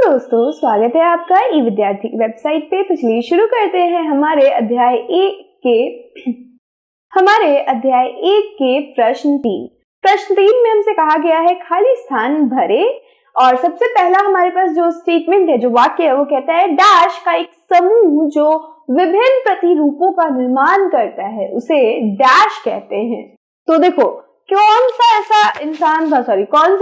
दोस्तों, स्वागत है आपका ई विद्यार्थी की वेबसाइट पे। तो चलिए शुरू करते हैं हमारे अध्याय एक के प्रश्न 3 में हमसे कहा गया है खाली स्थान भरे। और सबसे पहला हमारे पास जो स्टेटमेंट है, जो वाक्य है, वो कहता है डैश का एक समूह जो विभिन्न प्रतिरूपों का निर्माण करता है उसे डैश कहते हैं। तो देखो, कौन सा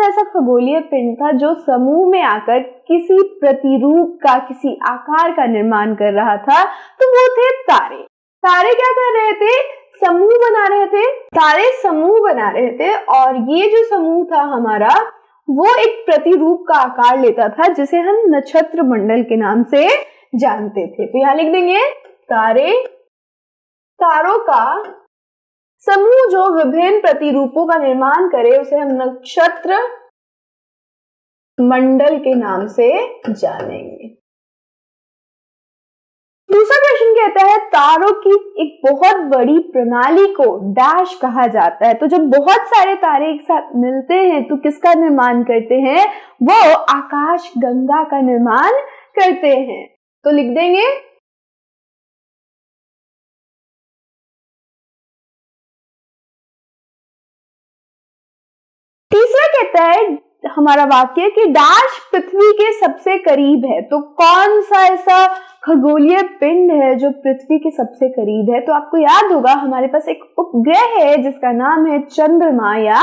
ऐसा खगोलीय पिंड था जो समूह में आकर किसी प्रतिरूप का, किसी आकार का निर्माण कर रहा था? तो वो थे तारे। तारे क्या कर रहे थे? समूह बना रहे थे। तारे समूह बना रहे थे और ये जो समूह था हमारा, वो एक प्रतिरूप का आकार लेता था जिसे हम नक्षत्र मंडल के नाम से जानते थे। तो यहां लिख देंगे तारों का समूह जो विभिन्न प्रतिरूपों का निर्माण करे उसे हम नक्षत्र मंडल के नाम से जानेंगे। दूसरा क्वेश्चन कहता है तारों की एक बहुत बड़ी प्रणाली को डैश कहा जाता है। तो जब बहुत सारे तारे एक साथ मिलते हैं तो किसका निर्माण करते हैं? वो आकाश गंगा का निर्माण करते हैं। तो लिख देंगे तीसरा कहता है हमारा वाक्य कि डैश पृथ्वी के सबसे करीब है। तो कौन सा ऐसा खगोलीय पिंड है जो पृथ्वी के सबसे करीब है? तो आपको याद होगा हमारे पास एक उपग्रह है जिसका नाम है चंद्रमा या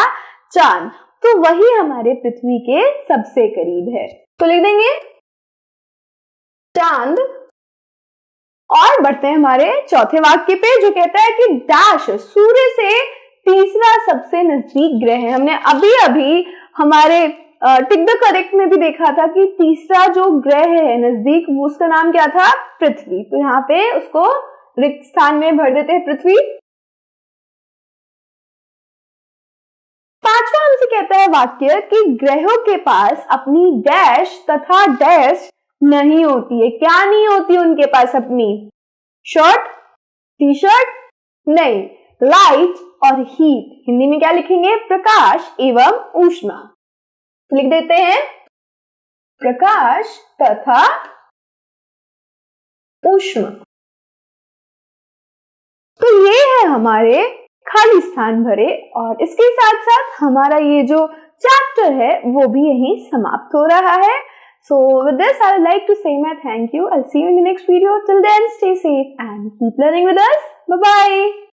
चांद। तो वही हमारे पृथ्वी के सबसे करीब है। तो लिख देंगे चांद। और बढ़ते हैं हमारे चौथे वाक्य पे, जो कहता है कि डैश सूर्य से तीसरा सबसे नजदीक ग्रह है। हमने अभी हमारे टिक द करेक्ट में भी देखा था कि तीसरा जो ग्रह है नजदीक, वो उसका नाम क्या था? पृथ्वी। तो यहाँ पे उसको रिक्त स्थान में भर देते हैं पृथ्वी। पांचवा हमसे कहता है वाक्य कि ग्रहों के पास अपनी डैश तथा डैश नहीं होती है। क्या नहीं होती उनके पास? अपनी शर्ट, टी शर्ट नहीं, लाइट और हीट। हिंदी में क्या लिखेंगे? प्रकाश एवं ऊष्मा। लिख देते हैं प्रकाश तथा ऊष्मा। तो ये है हमारे खाली स्थान भरे। और इसके साथ साथ हमारा ये जो चैप्टर है वो भी यहीं समाप्त हो रहा है। So with this, I would like to say my thank you. I'll see you in the next video. Till then, stay safe and keep learning with us. Bye bye.